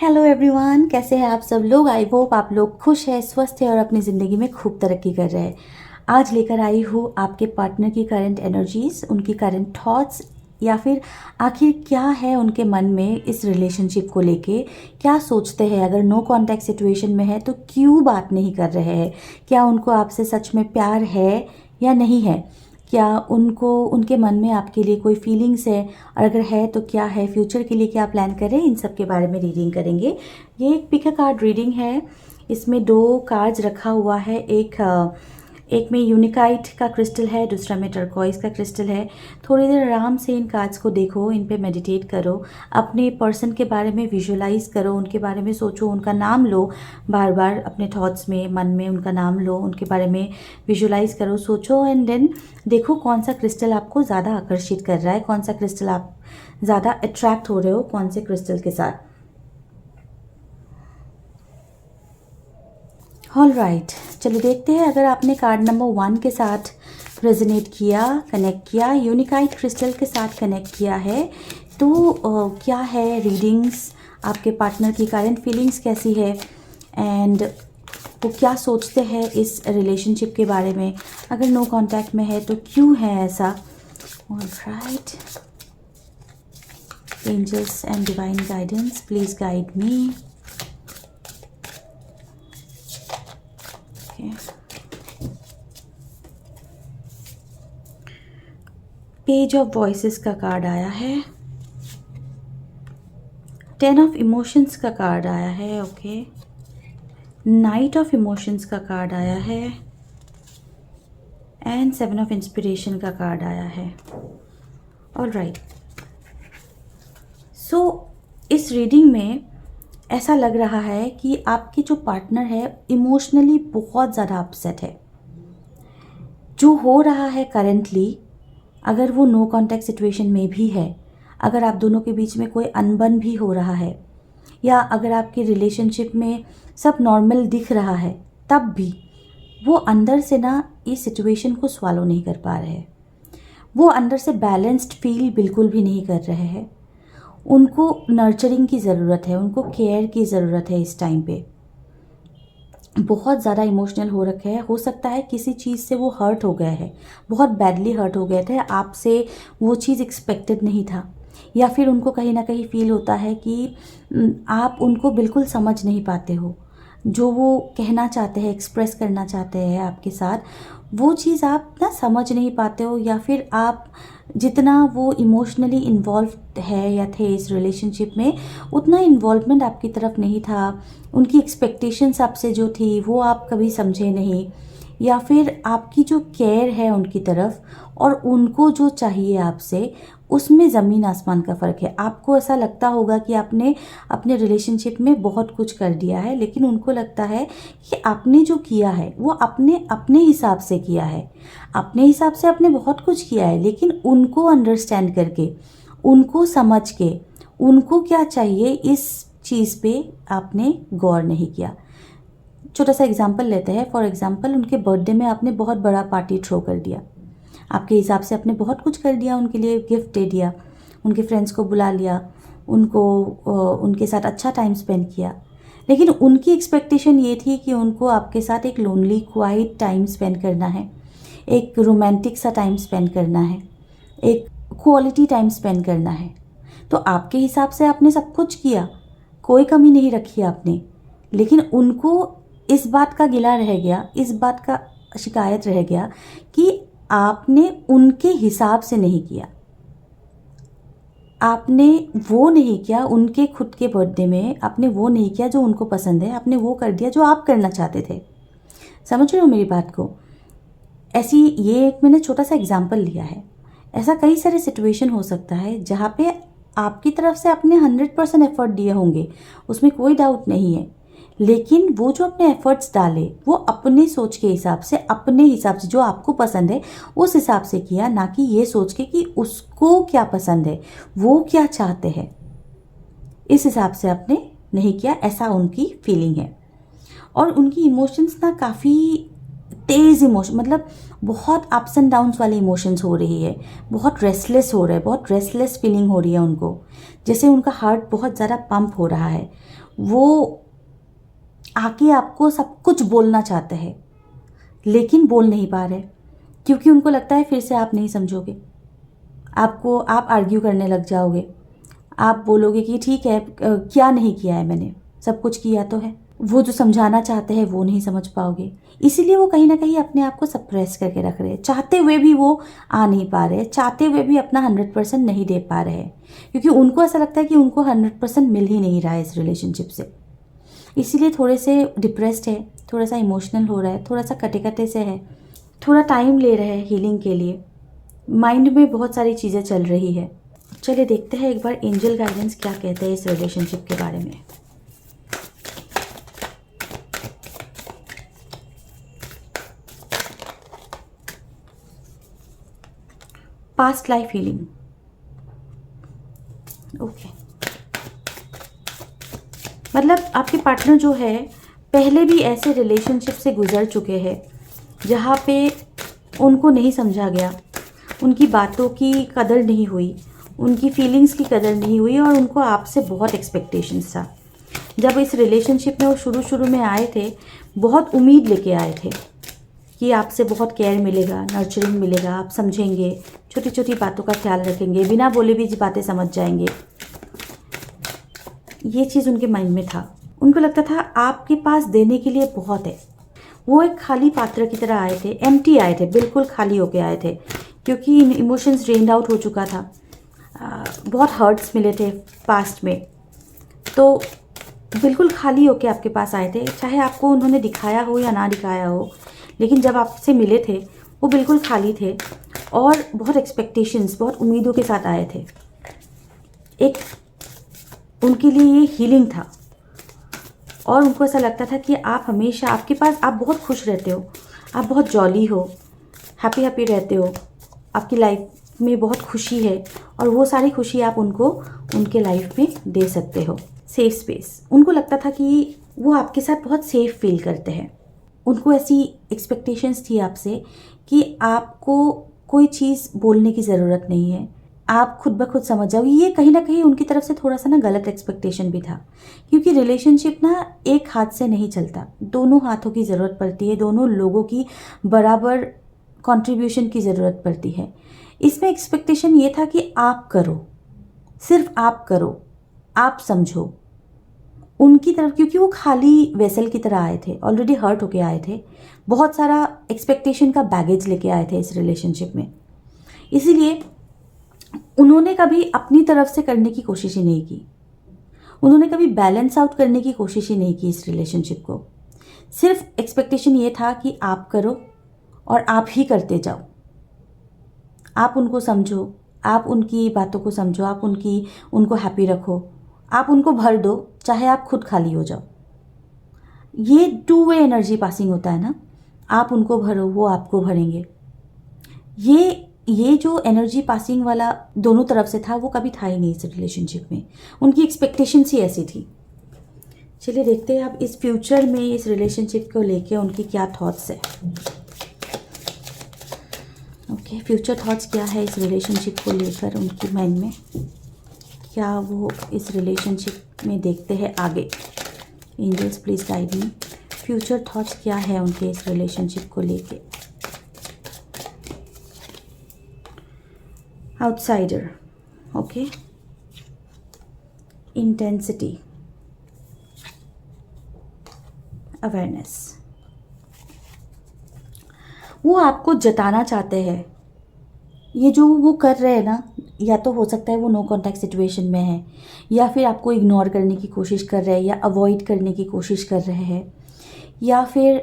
Hello everyone, कैसे हैं आप सब लोग। आई होप आप लोग खुश हैं, स्वस्थ हैं और अपनी ज़िंदगी में खूब तरक्की कर रहे हैं। आज लेकर आई हूँ आपके पार्टनर की करंट एनर्जीज़, उनकी करंट थॉट्स, या फिर आखिर क्या है उनके मन में इस रिलेशनशिप को लेके, क्या सोचते हैं। अगर नो कांटेक्ट सिचुएशन में है तो क्यों बात नहीं कर रहे हैं, क्या उनको आपसे सच में प्यार है या नहीं है, क्या उनको उनके मन में आपके लिए कोई फीलिंग्स है, और अगर है तो क्या है, फ्यूचर के लिए क्या प्लान करें, इन सब के बारे में रीडिंग करेंगे। ये एक पिक अ कार्ड रीडिंग है। इसमें दो कार्ड्स रखा हुआ है। एक में यूनिकाइट का क्रिस्टल है, दूसरा में टर्कोइस का क्रिस्टल है। थोड़ी देर आराम से इन कार्ड्स को देखो, इन पे मेडिटेट करो, अपने पर्सन के बारे में विजुलाइज करो, उनके बारे में सोचो, उनका नाम लो, बार बार अपने थॉट्स में, मन में उनका नाम लो, उनके बारे में विजुलाइज करो, सोचो, एंड देन देखो कौन सा क्रिस्टल आपको ज़्यादा आकर्षित कर रहा है, कौन सा क्रिस्टल आप ज़्यादा अट्रैक्ट हो रहे हो कौन से क्रिस्टल के साथ। ऑल राइट, चलो देखते हैं। अगर आपने कार्ड नंबर 1 के साथ रेजोनेट किया, कनेक्ट किया, यूनिकाइट क्रिस्टल के साथ कनेक्ट किया है, तो क्या है रीडिंग्स, आपके पार्टनर की करंट फीलिंग्स कैसी है, एंड वो क्या सोचते हैं इस रिलेशनशिप के बारे में। अगर नो कांटेक्ट में है तो क्यों है ऐसा। All right, angels and divine guidance, please guide me. Page of voices का कार्ड आया है, 10 ऑफ इमोशंस का कार्ड आया है, ओके, नाइट ऑफ इमोशंस का कार्ड आया है, एंड 7 ऑफ इंस्पिरेशन का कार्ड आया है। ऑल राइट, सो इस रीडिंग में ऐसा लग रहा है कि आपकी जो पार्टनर है इमोशनली बहुत ज़्यादा अपसेट है। जो हो रहा है करेंटली, अगर वो नो कांटेक्ट सिचुएशन में भी है, अगर आप दोनों के बीच में कोई अनबन भी हो रहा है, या अगर आपके रिलेशनशिप में सब नॉर्मल दिख रहा है, तब भी वो अंदर से ना इस सिचुएशन को स्वालो नहीं कर पा रहे हैं। वो अंदर से बैलेंस्ड फील बिल्कुल भी नहीं कर रहे हैं। उनको नर्चरिंग की ज़रूरत है, उनको केयर की ज़रूरत है। इस टाइम पे बहुत ज़्यादा इमोशनल हो रखे हैं। हो सकता है किसी चीज़ से वो हर्ट हो गया है, बहुत बैडली हर्ट हो गए थे, आपसे वो चीज़ एक्सपेक्टेड नहीं था, या फिर उनको कहीं ना कहीं फील होता है कि आप उनको बिल्कुल समझ नहीं पाते हो। जो वो कहना चाहते हैं, एक्सप्रेस करना चाहते हैं आपके साथ, वो चीज़ आप ना समझ नहीं पाते हो, या फिर आप जितना वो इमोशनली इन्वॉल्व है या थे इस रिलेशनशिप में, उतना इन्वॉल्वमेंट आपकी तरफ नहीं था। उनकी एक्सपेक्टेशंस आपसे जो थी वो आप कभी समझे नहीं, या फिर आपकी जो केयर है उनकी तरफ और उनको जो चाहिए आपसे, उसमें ज़मीन आसमान का फ़र्क है। आपको ऐसा लगता होगा कि आपने अपने रिलेशनशिप में बहुत कुछ कर दिया है, लेकिन उनको लगता है कि आपने जो किया है वो अपने अपने हिसाब से किया है। अपने हिसाब से आपने बहुत कुछ किया है, लेकिन उनको अंडरस्टैंड करके, उनको समझ के, उनको क्या चाहिए इस चीज़ पे आपने गौर नहीं किया। छोटा सा एग्जांपल लेते हैं। फॉर एग्जांपल, उनके बर्थडे में आपने बहुत बड़ा पार्टी थ्रो कर दिया। आपके हिसाब से आपने बहुत कुछ कर दिया, उनके लिए गिफ्ट दे दिया, उनके फ्रेंड्स को बुला लिया, उनको उनके साथ अच्छा टाइम स्पेंड किया, लेकिन उनकी एक्सपेक्टेशन ये थी कि उनको आपके साथ एक लोनली क्वाइट टाइम स्पेंड करना है, एक रोमांटिक सा टाइम स्पेंड करना है, एक क्वालिटी टाइम स्पेंड करना है। तो आपके हिसाब से आपने सब कुछ किया, कोई कमी नहीं रखी आपने, लेकिन उनको इस बात का गिला रह गया, इस बात का शिकायत रह गया कि आपने उनके हिसाब से नहीं किया, आपने वो नहीं किया। उनके खुद के बर्थडे में आपने वो नहीं किया जो उनको पसंद है, आपने वो कर दिया जो आप करना चाहते थे। समझ रहे हो मेरी बात को। ऐसी, ये एक मैंने छोटा सा एग्जांपल लिया है। ऐसा कई सारे सिचुएशन हो सकता है जहाँ पे आपकी तरफ से आपने 100% एफर्ट दिए होंगे, उसमें कोई डाउट नहीं है, लेकिन वो जो अपने एफर्ट्स डाले वो अपने सोच के हिसाब से, अपने हिसाब से, जो आपको पसंद है उस हिसाब से किया, ना कि ये सोच के कि उसको क्या पसंद है, वो क्या चाहते हैं, इस हिसाब से आपने नहीं किया। ऐसा उनकी फीलिंग है। और उनकी इमोशंस ना काफ़ी तेज़ इमोशन, मतलब बहुत अप्स एंड डाउन्स वाले इमोशंस हो रही है, बहुत रेस्टलेस हो रहा है, बहुत रेस्टलेस फीलिंग हो रही है उनको, जैसे उनका हार्ट बहुत ज़्यादा पंप हो रहा है। वो आके आपको सब कुछ बोलना चाहते हैं लेकिन बोल नहीं पा रहे, क्योंकि उनको लगता है फिर से आप नहीं समझोगे, आप आर्ग्यू करने लग जाओगे, आप बोलोगे कि ठीक है क्या नहीं किया है मैंने, सब कुछ किया तो है। वो जो समझाना चाहते हैं वो नहीं समझ पाओगे, इसीलिए वो कहीं ना कहीं अपने आप को सप्रेस करके रख रहे हैं, चाहते हुए भी वो आ नहीं पा रहे, चाहते हुए भी अपना 100% नहीं दे पा रहे हैं, क्योंकि उनको ऐसा लगता है कि उनको 100% मिल ही नहीं रहा है इस रिलेशनशिप से। इसीलिए थोड़े से डिप्रेस्ड है, थोड़ा सा इमोशनल हो रहा है, थोड़ा सा कटे कटे से है, थोड़ा टाइम ले रहे हैं हीलिंग के लिए, माइंड में बहुत सारी चीज़ें चल रही है। चलिए देखते हैं एक बार एंजल गाइडेंस क्या कहते हैं इस रिलेशनशिप के बारे में। Past life healing, okay. मतलब आपके पार्टनर जो है पहले भी ऐसे रिलेशनशिप से गुजर चुके हैं जहाँ पे उनको नहीं समझा गया, उनकी बातों की कदर नहीं हुई, उनकी फीलिंग्स की कदर नहीं हुई, और उनको आपसे बहुत एक्सपेक्टेशंस था। जब इस रिलेशनशिप में वो शुरू में आए थे, बहुत उम्मीद लेके आए थे कि आपसे बहुत केयर मिलेगा, नर्चरिंग मिलेगा, आप समझेंगे, छोटी छोटी बातों का ख्याल रखेंगे, बिना बोले भी बातें समझ जाएंगे। ये चीज़ उनके माइंड में था। उनको लगता था आपके पास देने के लिए बहुत है। वो एक खाली पात्र की तरह आए थे, एम्प्टी आए थे, बिल्कुल खाली होके आए थे, क्योंकि इमोशंस ड्रेन्ड आउट हो चुका था। बहुत हर्ट्स मिले थे पास्ट में, तो बिल्कुल खाली होके आपके पास आए थे। चाहे आपको उन्होंने दिखाया हो या ना दिखाया हो, लेकिन जब आपसे मिले थे वो बिल्कुल खाली थे और बहुत एक्सपेक्टेशंस, बहुत उम्मीदों के साथ आए थे। एक उनके लिए ये हीलिंग था, और उनको ऐसा लगता था कि आप हमेशा, आपके पास, आप बहुत खुश रहते हो, आप बहुत जॉली हो, हैप्पी हैप्पी रहते हो, आपकी लाइफ में बहुत खुशी है, और वो सारी खुशी आप उनको उनके लाइफ में दे सकते हो। सेफ स्पेस, उनको लगता था कि वो आपके साथ बहुत सेफ फील करते हैं। उनको ऐसी एक्सपेक्टेशंस थी आपसे कि आपको कोई चीज़ बोलने की ज़रूरत नहीं है, आप खुद ब खुद समझ जाओगे। ये कहीं ना कहीं उनकी तरफ से थोड़ा सा ना गलत एक्सपेक्टेशन भी था, क्योंकि रिलेशनशिप ना एक हाथ से नहीं चलता, दोनों हाथों की ज़रूरत पड़ती है, दोनों लोगों की बराबर कंट्रीब्यूशन की ज़रूरत पड़ती है। इसमें एक्सपेक्टेशन ये था कि आप करो, सिर्फ आप करो, आप समझो उनकी तरफ, क्योंकि वो खाली वेसल की तरह आए थे, ऑलरेडी हर्ट होके आए थे, बहुत सारा एक्सपेक्टेशन का बैगेज लेके आए थे इस रिलेशनशिप में। इसीलिए उन्होंने कभी अपनी तरफ से करने की कोशिश ही नहीं की, उन्होंने कभी बैलेंस आउट करने की कोशिश ही नहीं की इस रिलेशनशिप को। सिर्फ एक्सपेक्टेशन ये था कि आप करो और आप ही करते जाओ, आप उनको समझो, आप उनकी बातों को समझो, आप उनको हैप्पी रखो, आप उनको भर दो, चाहे आप खुद खाली हो जाओ। ये टू वे एनर्जी पासिंग होता है ना, आप उनको भरो, वो आपको भरेंगे। ये जो एनर्जी पासिंग वाला दोनों तरफ से था, वो कभी था ही नहीं इस रिलेशनशिप में, उनकी एक्सपेक्टेशंस ही ऐसी थी। चलिए देखते हैं अब इस फ्यूचर में इस रिलेशनशिप को लेके उनकी क्या थॉट्स है। ओके, फ्यूचर थॉट्स क्या है इस रिलेशनशिप को लेकर उनकी माइंड में, क्या वो इस रिलेशनशिप में देखते हैं आगे। Angels please guide me, future thoughts क्या है उनके इस रिलेशनशिप को लेके। आउटसाइडर, ओके, इंटेंसिटी, अवेयरनेस, वो आपको जताना चाहते हैं। ये जो वो कर रहे हैं ना, या तो हो सकता है वो नो कॉन्टैक्ट सिचुएशन में है, या फिर आपको इग्नोर करने की कोशिश कर रहे हैं, या अवॉइड करने की कोशिश कर रहे हैं, या फिर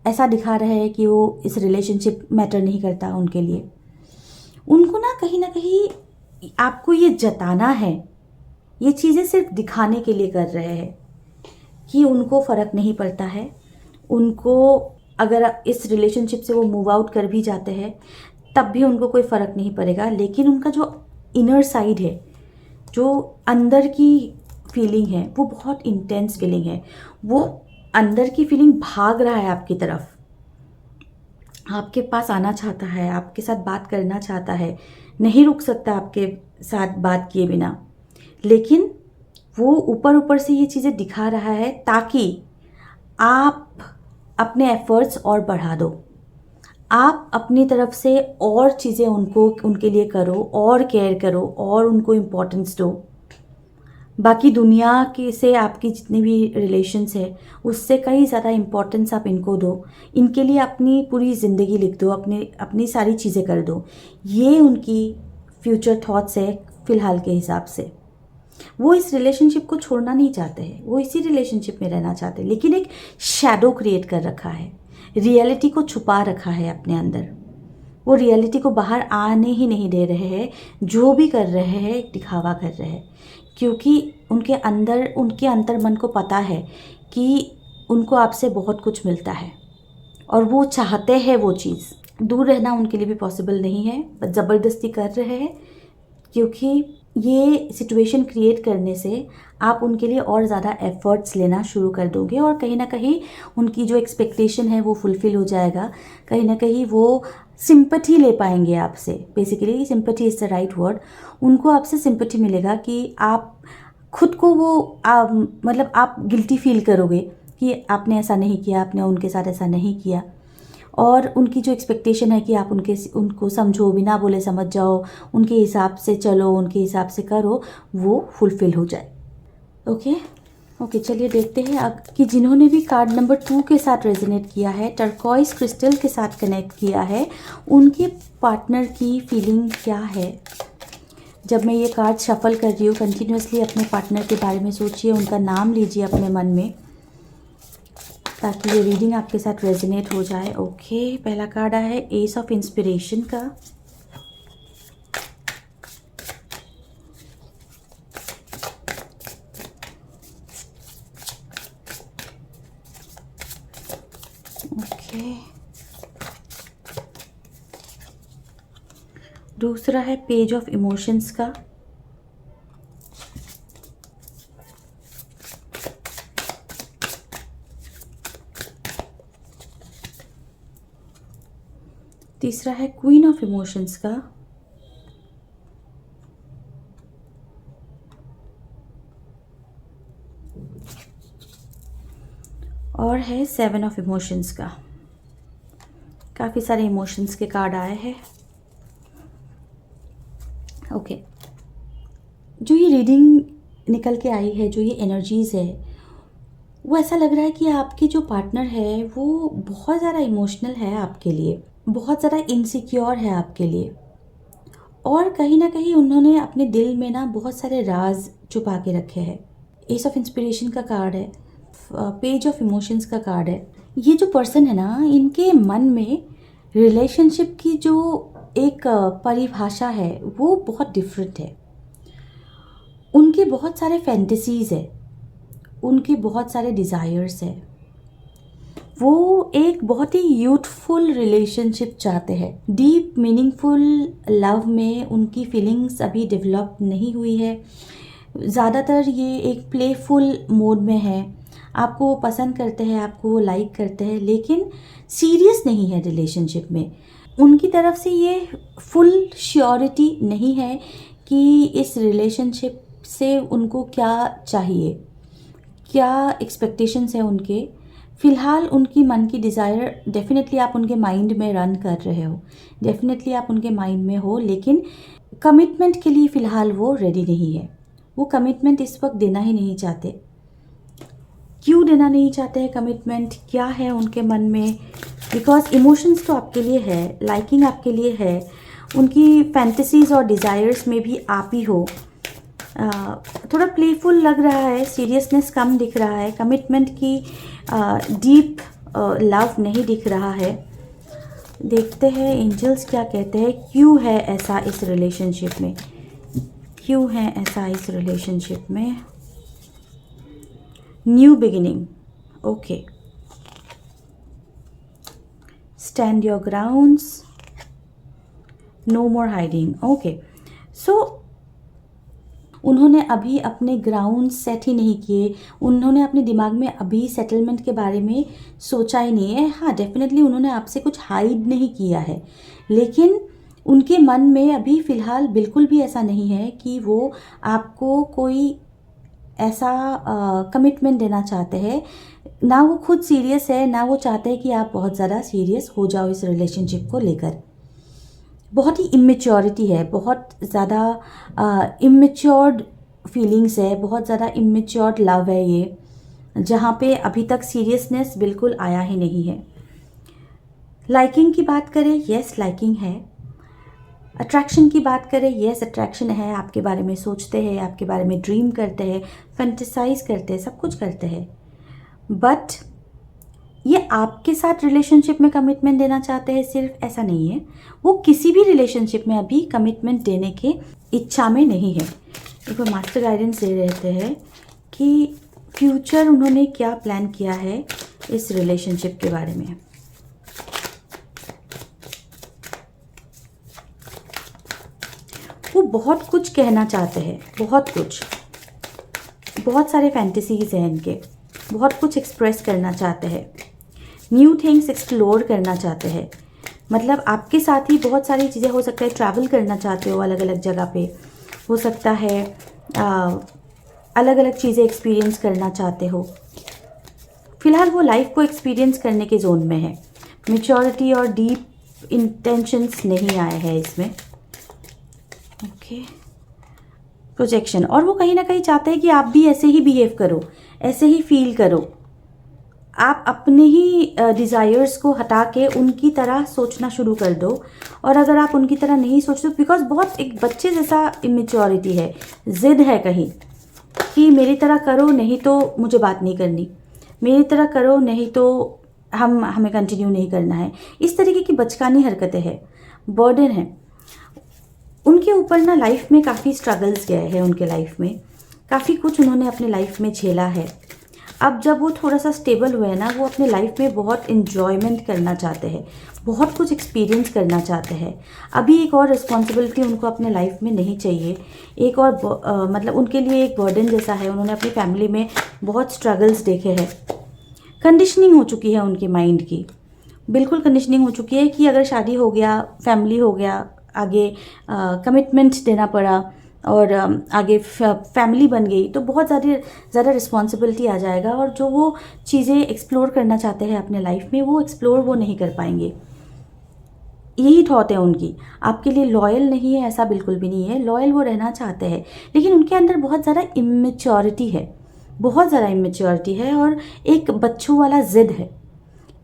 ऐसा दिखा रहे हैं कि वो इस रिलेशनशिप मैटर नहीं करता उनके लिए। उनको ना कहीं आपको ये जताना है, ये चीज़ें सिर्फ दिखाने के लिए कर रहे हैं कि उनको फ़र्क नहीं पड़ता है। उनको अगर इस रिलेशनशिप से वो मूव आउट कर भी जाते हैं तब भी उनको कोई फ़र्क नहीं पड़ेगा, लेकिन उनका जो इनर साइड है, जो अंदर की फीलिंग है, वो बहुत इंटेंस फीलिंग है। वो अंदर की फीलिंग भाग रहा है आपकी तरफ, आपके पास आना चाहता है, आपके साथ बात करना चाहता है, नहीं रुक सकता आपके साथ बात किए बिना, लेकिन वो ऊपर ऊपर से ये चीज़ें दिखा रहा है ताकि आप अपने एफर्ट्स और बढ़ा दो, आप अपनी तरफ से और चीज़ें उनके लिए करो और केयर करो और उनको इम्पोर्टेंस दो। बाकी दुनिया के से आपकी जितनी भी रिलेशंस है उससे कहीं ज़्यादा इम्पोर्टेंस आप इनको दो, इनके लिए अपनी पूरी ज़िंदगी लिख दो, अपनी सारी चीज़ें कर दो। ये उनकी फ्यूचर थॉट्स है फ़िलहाल के हिसाब से। वो इस रिलेशनशिप को छोड़ना नहीं चाहते हैं, वो इसी रिलेशनशिप में रहना चाहते हैं, लेकिन एक शैडो क्रिएट कर रखा है, रियलिटी को छुपा रखा है अपने अंदर। वो रियलिटी को बाहर आने ही नहीं दे रहे हैं, जो भी कर रहे हैं एक दिखावा कर रहे हैं, क्योंकि उनके अंतर मन को पता है कि उनको आपसे बहुत कुछ मिलता है और वो चाहते हैं वो चीज़। दूर रहना उनके लिए भी पॉसिबल नहीं है, बस ज़बरदस्ती कर रहे हैं, क्योंकि ये सिचुएशन क्रिएट करने से आप उनके लिए और ज़्यादा एफ़र्ट्स लेना शुरू कर दोगे और कहीं ना कहीं उनकी जो एक्सपेक्टेशन है वो फुलफ़िल हो जाएगा। कहीं ना कहीं वो सिंपैथी ले पाएंगे आपसे। Basically sympathy is the right word. उनको आपसे सिंपैथी मिलेगा कि आप खुद को मतलब आप गिल्टी फील करोगे कि आपने ऐसा नहीं किया, आपने उनके साथ ऐसा नहीं किया, और उनकी जो एक्सपेक्टेशन है कि आप उनको समझो, बिना बोले समझ जाओ, उनके हिसाब से चलो, उनके हिसाब से करो, वो फुलफ़िल हो जाए। ओके, चलिए देखते हैं अब कि जिन्होंने भी कार्ड नंबर 2 के साथ रेजोनेट किया है, टर्कोइज क्रिस्टल के साथ कनेक्ट किया है, उनके पार्टनर की फीलिंग क्या है। जब मैं ये कार्ड शफल कर रही हूँ, कंटिन्यूसली अपने पार्टनर के बारे में सोचिए, उनका नाम लीजिए अपने मन में, ताकि ये रीडिंग आपके साथ रेजोनेट हो जाए। ओके, पहला कार्ड आया है एस ऑफ इंस्पिरेशन का। ओके, दूसरा है पेज ऑफ इमोशंस का। तीसरा है क्वीन ऑफ इमोशंस का। और है 7 ऑफ इमोशंस का। काफ़ी सारे इमोशंस के कार्ड आए हैं। ओके, जो ये रीडिंग निकल के आई है, जो ये एनर्जीज़ है, वो ऐसा लग रहा है कि आपके जो पार्टनर है वो बहुत ज़्यादा इमोशनल है आपके लिए, बहुत ज़्यादा इनसिक्योर है आपके लिए, और कहीं ना कहीं उन्होंने अपने दिल में ना बहुत सारे राज छुपा के रखे हैं। एस ऑफ इंस्पिरेशन का कार्ड है, पेज ऑफ इमोशंस का कार्ड है। ये जो पर्सन है ना, इनके मन में रिलेशनशिप की जो एक परिभाषा है वो बहुत डिफरेंट है। उनके बहुत सारे फैंटेसीज़ है, उनके बहुत सारे डिज़ायर्स है। वो एक बहुत ही यूथफुल रिलेशनशिप चाहते हैं। डीप मीनिंगफुल लव में उनकी फीलिंग्स अभी डेवलप नहीं हुई है। ज़्यादातर ये एक प्लेफुल मोड में है। आपको वो पसंद करते हैं, आपको वो लाइक करते हैं, लेकिन सीरियस नहीं है रिलेशनशिप में। उनकी तरफ से ये फुल श्योरिटी नहीं है कि इस रिलेशनशिप से उनको क्या चाहिए, क्या एक्सपेक्टेशंस है उनके। फ़िलहाल उनकी मन की डिज़ायर डेफिनेटली आप उनके माइंड में रन कर रहे हो, डेफिनेटली आप उनके माइंड में हो, लेकिन कमिटमेंट के लिए फ़िलहाल वो रेडी नहीं है। वो कमिटमेंट इस वक्त देना ही नहीं चाहते। क्यों देना नहीं चाहते हैं कमिटमेंट, क्या है उनके मन में? बिकॉज इमोशंस तो आपके लिए है, लाइकिंग आपके लिए है, उनकी फैंटेसीज़ और डिज़ायर्स में भी आप ही हो। थोड़ा प्लेफुल लग रहा है, सीरियसनेस कम दिख रहा है, कमिटमेंट की डीप लव नहीं दिख रहा है। देखते हैं एंजल्स क्या कहते हैं, क्यों है ऐसा इस रिलेशनशिप में, क्यों है ऐसा इस रिलेशनशिप में। New beginning, okay, stand your grounds, no more hiding. Okay, so उन्होंने अभी अपने ग्राउंड सेट ही नहीं किए, उन्होंने अपने दिमाग में अभी सेटलमेंट के बारे में सोचा ही नहीं है। हाँ, डेफिनेटली उन्होंने आपसे कुछ हाइड नहीं किया है, लेकिन उनके मन में अभी फ़िलहाल बिल्कुल भी ऐसा नहीं है कि वो आपको कोई ऐसा कमिटमेंट देना चाहते हैं, ना वो खुद सीरियस है, ना वो चाहते हैं कि आप बहुत ज़्यादा सीरियस हो जाओ इस रिलेशनशिप को लेकर। बहुत ही इमेच्योरिटी है, बहुत ज़्यादा इमेच्योर्ड फीलिंग्स है, बहुत ज़्यादा इमेच्योर्ड लव है ये, जहाँ पे अभी तक सीरियसनेस बिल्कुल आया ही नहीं है। लाइकिंग की बात करें, यस लाइकिंग है। अट्रैक्शन की बात करें, यस अट्रैक्शन है, आपके बारे में सोचते हैं, आपके बारे में ड्रीम करते हैं, फैंटेसाइज करते हैं, सब कुछ करते हैं। बट ये आपके साथ रिलेशनशिप में कमिटमेंट देना चाहते हैं, सिर्फ ऐसा नहीं है, वो किसी भी रिलेशनशिप में अभी कमिटमेंट देने के इच्छा में नहीं है। एक बार मास्टर गाइडेंस दे रहते हैं कि फ्यूचर उन्होंने क्या प्लान किया है इस रिलेशनशिप के बारे में। वो बहुत कुछ कहना चाहते हैं, बहुत कुछ, बहुत सारे फैंटेसीज हैं इनके, बहुत कुछ एक्सप्रेस करना चाहते हैं, न्यू थिंग्स एक्सप्लोर करना चाहते हैं। मतलब आपके साथ ही बहुत सारी चीज़ें, हो सकता है ट्रैवल करना चाहते हो अलग अलग जगह पे, हो सकता है अलग अलग चीज़ें एक्सपीरियंस करना चाहते हो। फ़िलहाल वो लाइफ को एक्सपीरियंस करने के जोन में है, मैच्योरिटी और डीप इंटेंशंस नहीं आए हैं इसमें। ओके, प्रोजेक्शन, और वो कहीं ना कहीं चाहते हैं कि आप भी ऐसे ही बिहेव करो, ऐसे ही फील करो, आप अपने ही डिज़ायर्स को हटा के उनकी तरह सोचना शुरू कर दो। और अगर आप उनकी तरह नहीं सोचते, बिकॉज बहुत एक बच्चे जैसा इमेच्योरिटी है, ज़िद है कहीं कि मेरी तरह करो नहीं तो मुझे बात नहीं करनी, मेरी तरह करो नहीं तो हमें कंटिन्यू नहीं करना है। इस तरीके की बचकानी हरकतें हैं, बर्डन है उनके ऊपर ना। लाइफ में काफ़ी स्ट्रगल्स गए हैं उनके लाइफ में, काफ़ी कुछ उन्होंने अपने लाइफ में झेला है। अब जब वो थोड़ा सा स्टेबल हुए हैं ना, वो अपने लाइफ में बहुत इन्जॉयमेंट करना चाहते हैं, बहुत कुछ एक्सपीरियंस करना चाहते हैं। अभी एक और रिस्पॉन्सिबिलिटी उनको अपने लाइफ में नहीं चाहिए, एक और मतलब उनके लिए एक बर्डन जैसा है। उन्होंने अपनी फैमिली में बहुत स्ट्रगल्स देखे हैं, कंडीशनिंग हो चुकी है उनके माइंड की, बिल्कुल कंडीशनिंग हो चुकी है कि अगर शादी हो गया, फैमिली हो गया, आगे कमिटमेंट देना पड़ा और आगे फैमिली बन गई तो बहुत ज़्यादा रिस्पॉन्सिबिलिटी आ जाएगा, और जो वो चीज़ें एक्सप्लोर करना चाहते हैं अपने लाइफ में, वो एक्सप्लोर वो नहीं कर पाएंगे। यही थॉट है उनकी, आपके लिए लॉयल नहीं है ऐसा बिल्कुल भी नहीं है, लॉयल वो रहना चाहते हैं, लेकिन उनके अंदर बहुत ज़्यादा इमेच्योरिटी है, बहुत ज़्यादा इमेच्योरिटी है और एक बच्चों वाला ज़िद है।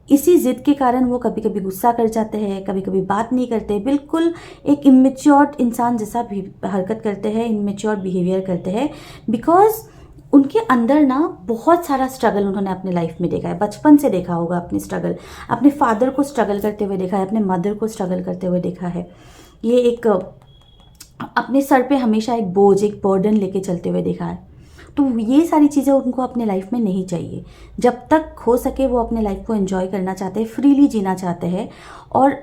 इसी ज़िद के कारण वो कभी कभी गुस्सा कर जाते हैं, कभी कभी बात नहीं करते, बिल्कुल एक इमेच्योर इंसान जैसा भी हरकत करते हैं, इमेच्योर बिहेवियर करते हैं। बिकॉज उनके अंदर ना बहुत सारा स्ट्रगल उन्होंने अपने लाइफ में देखा है, बचपन से देखा होगा अपने स्ट्रगल, अपने फादर को स्ट्रगल करते हुए देखा है, अपने मदर को स्ट्रगल करते हुए देखा है। ये एक अपने सर पे हमेशा एक बोझ, एक बर्डन लेके चलते हुए देखा है। तो ये सारी चीज़ें उनको अपने लाइफ में नहीं चाहिए। जब तक हो सके वो अपने लाइफ को एंजॉय करना चाहते हैं, फ्रीली जीना चाहते हैं, और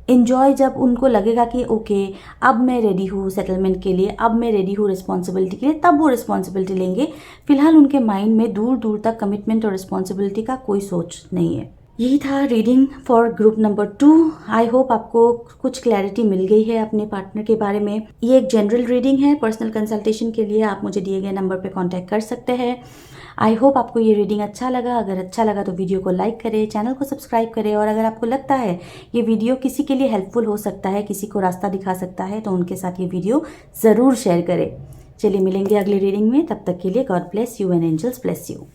एंजॉय जब उनको लगेगा कि ओके अब मैं रेडी हूँ सेटलमेंट के लिए, अब मैं रेडी हूँ रिस्पॉन्सिबिलिटी के लिए, तब वो रिस्पॉन्सिबिलिटी लेंगे। फिलहाल उनके माइंड में दूर दूर तक कमिटमेंट और रिस्पॉन्सिबिलिटी का कोई सोच नहीं है। यही था reading for group number 2। I hope आपको कुछ क्लैरिटी मिल गई है अपने पार्टनर के बारे में। ये एक जनरल रीडिंग है, पर्सनल कंसल्टेशन के लिए आप मुझे दिए गए नंबर पे कांटेक्ट कर सकते हैं। आई होप आपको ये रीडिंग अच्छा लगा। अगर अच्छा लगा तो वीडियो को लाइक करें, चैनल को सब्सक्राइब करें, और अगर आपको लगता है ये वीडियो किसी के लिए हेल्पफुल हो सकता है, किसी को रास्ता दिखा सकता है, तो उनके साथ ये वीडियो ज़रूर शेयर करें। चलिए मिलेंगे अगली रीडिंग में, तब तक के लिए God bless you and angels bless you.